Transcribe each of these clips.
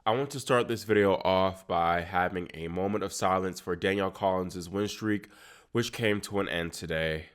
I want to start this video off by having a moment of silence for Danielle Collins' win streak, which came to an end today.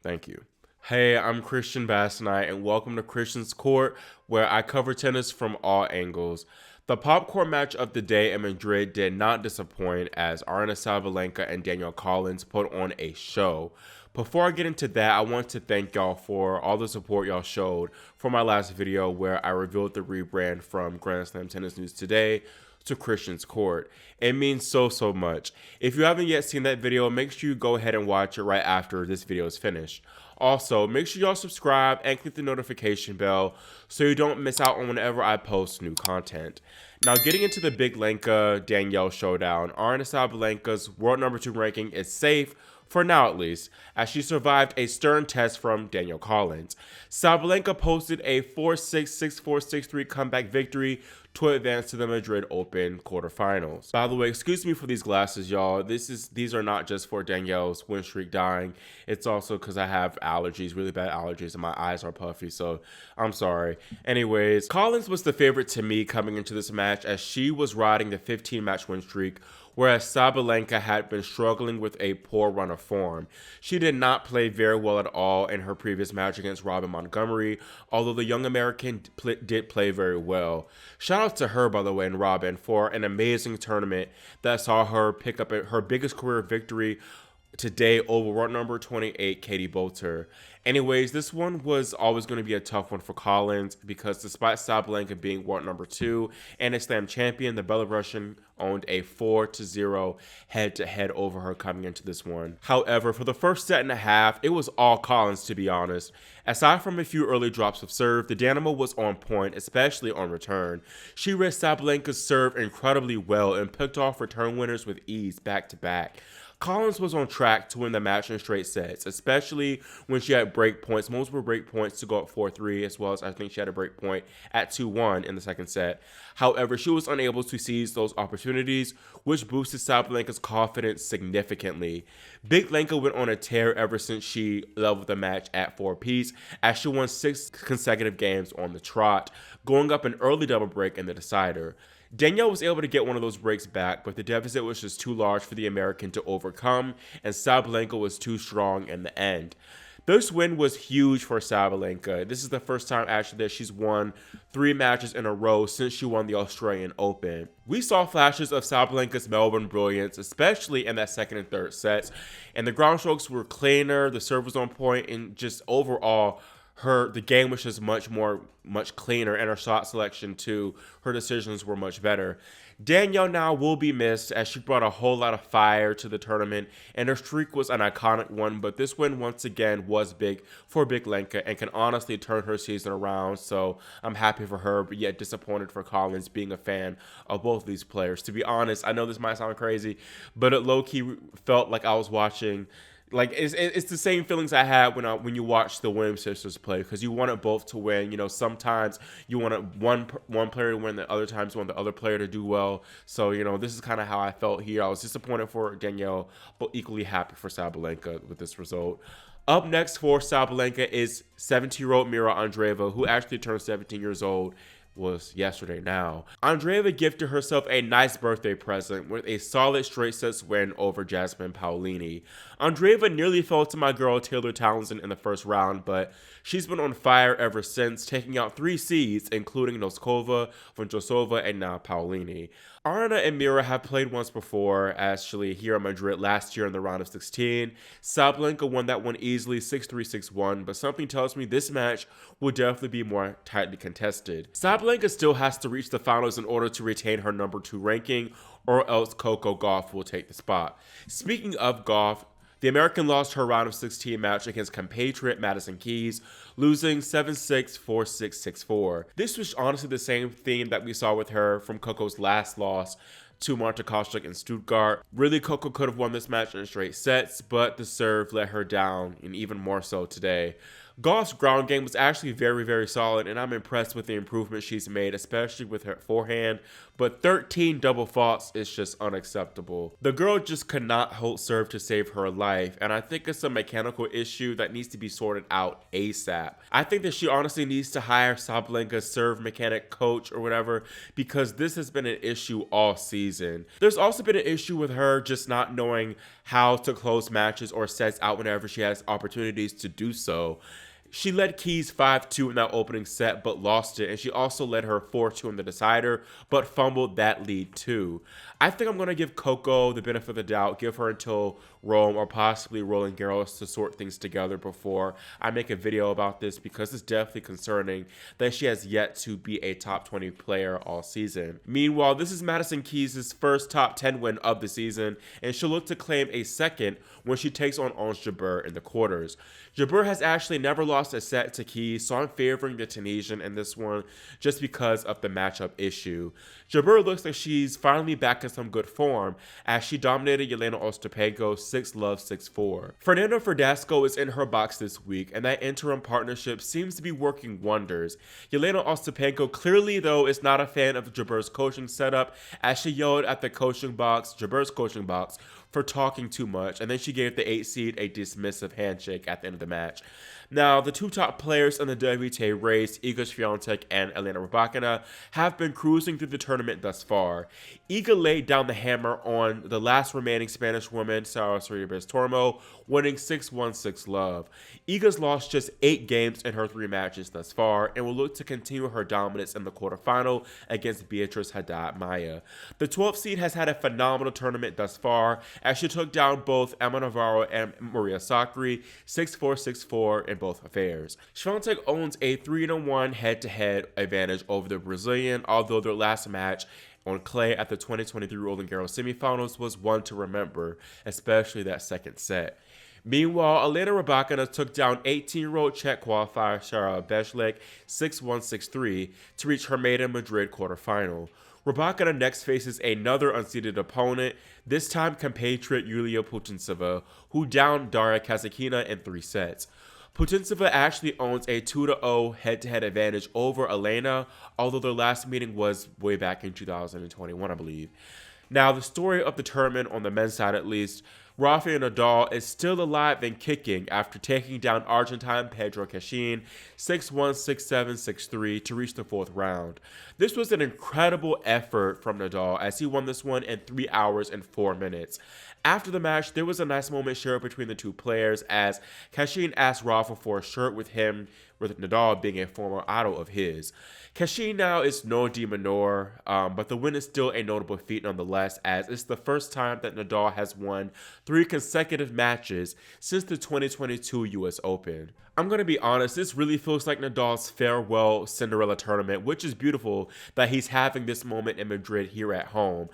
Thank you. Hey, I'm Christian Basnite, and welcome to Christian's Court, where I cover tennis from all angles. The popcorn match of the day in Madrid did not disappoint, as Aryna Sabalenka and Danielle Collins put on a show. Before I get into that, I want to thank y'all for all the support y'all showed for my last video where I revealed the rebrand from Grand Slam Tennis News Today to Christian's Court. It means so much. If you haven't yet seen that video, make sure you go ahead and watch it right after this video is finished. Also, make sure y'all subscribe and click the notification bell so you don't miss out on whenever I post new content. Now, getting into the big Lenka Danielle showdown, Aryna Sabalenka's world number 2 ranking is safe, for now at least, as she survived a stern test from Danielle Collins. Sabalenka posted a 4-6, 6-4, 6-3 comeback victory to advance to the Madrid Open quarterfinals. By the way, excuse me for these glasses, y'all. These are not just for Danielle's win streak dying. It's also because I have allergies, really bad allergies, and my eyes are puffy, so I'm sorry. Anyways, Collins was the favorite to me coming into this match as she was riding the 15-match win streak, whereas Sabalenka had been struggling with a poor run of form. She did not play very well at all in her previous match against Robin Montgomery, although the young American did play very well. Shout out to her, by the way, and Robin, for an amazing tournament that saw her pick up her biggest career victory today over world number 28, Katie Boulter. Anyways, this one was always going to be a tough one for Collins because despite Sabalenka being world number 2 and a slam champion, the Belarusian owned a 4-0 head-to-head over her coming into this one. However, for the first set and a half, it was all Collins, to be honest. Aside from a few early drops of serve, the Dynamo was on point, especially on return. She read Sabalenka's serve incredibly well and picked off return winners with ease back-to-back. Collins was on track to win the match in straight sets, especially when she had break points, multiple break points to go up 4-3, as well as I think she had a break point at 2-1 in the second set. However, she was unable to seize those opportunities, which boosted Sabalenka's confidence significantly. Big Lenka went on a tear ever since she leveled the match at 4-piece, as she won 6 consecutive games on the trot, going up an early double break in the decider. Danielle was able to get one of those breaks back, but the deficit was just too large for the American to overcome, and Sabalenka was too strong in the end. This win was huge for Sabalenka. This is the first time actually that she's won 3 matches in a row since she won the Australian Open. We saw flashes of Sabalenka's Melbourne brilliance, especially in that second and third sets, and the ground strokes were cleaner, the serve was on point, and just overall, the game was just much cleaner, and her shot selection too, her decisions were much better. Danielle now will be missed as she brought a whole lot of fire to the tournament, and her streak was an iconic one, but this win once again was big for Big Lenka and can honestly turn her season around, so I'm happy for her, but yet disappointed for Collins, being a fan of both of these players. To be honest, I know this might sound crazy, but it low-key felt like I was watching. Like, it's the same feelings I had when you watch the Williams sisters play, because you want it both to win. You know, sometimes you want one player to win, the other times you want the other player to do well. So, you know, this is kind of how I felt here. I was disappointed for Danielle, but equally happy for Sabalenka with this result. Up next for Sabalenka is 17-year-old Mira Andreeva, who actually turned 17 years old. Was yesterday now. Andreeva gifted herself a nice birthday present with a solid straight sets win over Jasmine Paolini. Andreeva nearly fell to my girl Taylor Townsend in the first round, but she's been on fire ever since, taking out 3 seeds, including Noskova, Vondrousova, and now Paolini. Aryna and Mira have played once before, actually here in Madrid last year in the round of 16. Sabalenka won that one easily, 6-3, 6-1, but something tells me this match will definitely be more tightly contested. Sabalenka still has to reach the finals in order to retain her number 2 ranking, or else Coco Gauff will take the spot. Speaking of Gauff, the American lost her round of 16 match against compatriot Madison Keys, losing 7-6, 4-6, 6-4. This was honestly the same theme that we saw with her from Coco's last loss to Marta Kostyuk in Stuttgart. Really, Coco could have won this match in straight sets, but the serve let her down, and even more so today. Gauff's ground game was actually very solid, and I'm impressed with the improvement she's made, especially with her forehand. But 13 double faults is just unacceptable. The girl just could not hold serve to save her life, and I think it's a mechanical issue that needs to be sorted out ASAP. I think that she honestly needs to hire Sabalenka's serve mechanic coach or whatever, because this has been an issue all season. There's also been an issue with her just not knowing how to close matches or sets out whenever she has opportunities to do so. She led Keys 5-2 in that opening set, but lost it, and she also led her 4-2 in the decider, but fumbled that lead too. I think I'm going to give Coco the benefit of the doubt, give her until Rome or possibly Roland Garros to sort things together before I make a video about this, because it's definitely concerning that she has yet to be a top 20 player all season. Meanwhile, this is Madison Keys' first top 10 win of the season, and she'll look to claim a second when she takes on Ons Jabeur in the quarters. Jabeur has actually never lost a set to Keys, so I'm favoring the Tunisian in this one just because of the matchup issue. Jabeur looks like she's finally back in some good form as she dominated Jelena Ostapenko 6-love, 6-4. Fernanda Verdasco is in her box this week, and that interim partnership seems to be working wonders. Jelena Ostapenko clearly, though, is not a fan of Jabeur's coaching setup, as she yelled at the Jabeur's coaching box, for talking too much, and then she gave the 8 seed a dismissive handshake at the end of the match. Now, the two top players in the WTA race, Iga Swiatek and Aryna Sabalenka, have been cruising through the tournament thus far. Iga laid down the hammer on the last remaining Spanish woman, Sara Sorribes-Tormo, winning 6-1, 6-love. Iga's lost just 8 games in her 3 matches thus far, and will look to continue her dominance in the quarterfinal against Beatriz Haddad Maia. The 12th seed has had a phenomenal tournament thus far, as she took down both Emma Navarro and Maria Sakkari 6-4, 6-4 in both affairs. Swiatek owns a 3-1 head-to-head advantage over the Brazilian, although their last match on clay at the 2023 Roland Garros semifinals was one to remember, especially that second set. Meanwhile, Aryna Sabalenka took down 18-year-old Czech qualifier Sara Bešlek 6-1, 6-3 to reach her maiden Madrid quarterfinal. Sabalenka next faces another unseeded opponent, this time compatriot Yulia Putintseva, who downed Daria Kasatkina in 3 sets. Putintseva actually owns a 2-0 head-to-head advantage over Aryna, although their last meeting was way back in 2021, I believe. Now, the story of the tournament, on the men's side at least, Rafael Nadal is still alive and kicking after taking down Argentine Pedro Cachin 6-1, 6-7, 6-3 to reach the 4th round. This was an incredible effort from Nadal as he won this one in 3 hours and 4 minutes. After the match, there was a nice moment shared between the two players as Cachin asked Rafa for a shirt with Nadal being a former idol of his. Cachin now is no di minore, but the win is still a notable feat nonetheless, as it's the first time that Nadal has won 3 consecutive matches since the 2022 US Open. I'm going to be honest, this really feels like Nadal's farewell Cinderella tournament, which is beautiful that he's having this moment in Madrid here at home.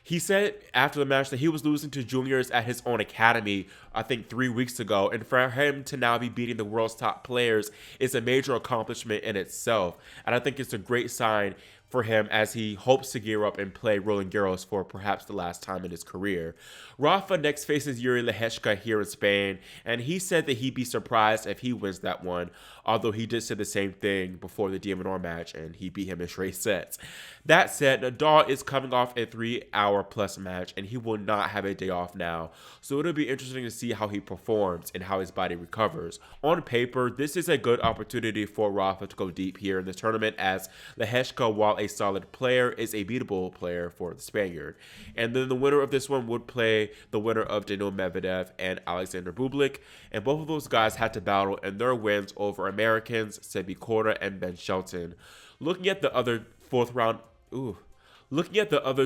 He said after the match that he was losing to juniors at his own academy, I think 3 weeks ago, and for him to now be beating the world's top players is a major accomplishment in itself. And I think it's a great sign for him as he hopes to gear up and play Roland Garros for perhaps the last time in his career. Rafa next faces Yuri Lehechka here in Spain, and he said that he'd be surprised if he wins that one, although he did say the same thing before the Diamondor match, and he beat him in straight sets. That said, Nadal is coming off a 3-hour-plus match, and he will not have a day off now, so it'll be interesting to see how he performs and how his body recovers. On paper, this is a good opportunity for Rafa to go deep here in this tournament, as Lehechka, while a solid player, is a beatable player for the Spaniard. And then the winner of this one would play the winner of Daniil Medvedev and Alexander Bublik, and both of those guys had to battle in their wins over Americans Sebi Korda and Ben Shelton. Looking at the other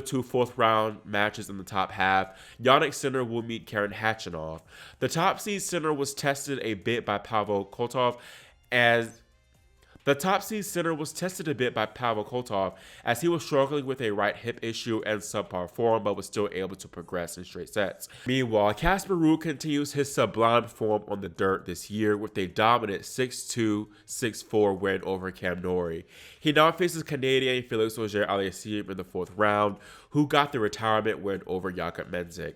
two fourth-round matches in the top half, Jannik Sinner will meet Karen Khachanov. The top seed Sinner was tested a bit by Pavel Kotov as he was struggling with a right hip issue and subpar form, but was still able to progress in straight sets. Meanwhile, Casper Ruud continues his sublime form on the dirt this year with a dominant 6-2, 6-4 win over Cam Norrie. He now faces Canadian Felix Auger-Aliassime in the 4th round, who got the retirement win over Jakub Mensik.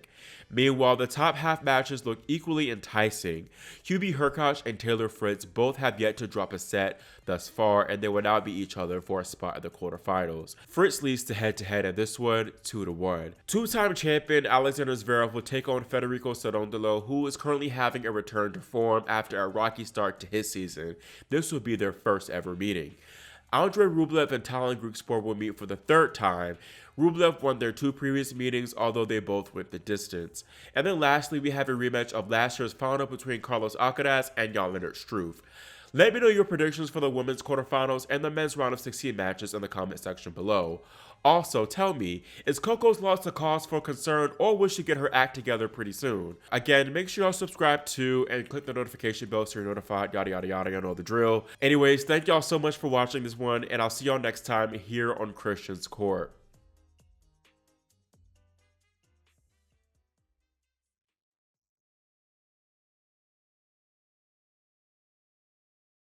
Meanwhile, the top half matches look equally enticing. Hubie Hurkacz and Taylor Fritz both have yet to drop a set thus far, and they will now beat each other for a spot in the quarterfinals. Fritz leads to head-to-head in this one, 2-1. Two-time champion Alexander Zverev will take on Federico Cerundolo, who is currently having a return to form after a rocky start to his season. This will be their first ever meeting. Andrei Rublev and Talon Griekspoor will meet for the third time. Rublev won their 2 previous meetings, although they both went the distance. And then lastly, we have a rematch of last year's final between Carlos Alcaraz and Jan-Lennart Struff. Let me know your predictions for the women's quarterfinals and the men's round of 16 matches in the comment section below. Also, tell me, is Coco's loss a cause for concern, or will she get her act together pretty soon? Again, make sure y'all subscribe to and click the notification bell so you're notified, yada yada yada, you know the drill. Anyways, thank y'all so much for watching this one, and I'll see y'all next time here on Christian's Court.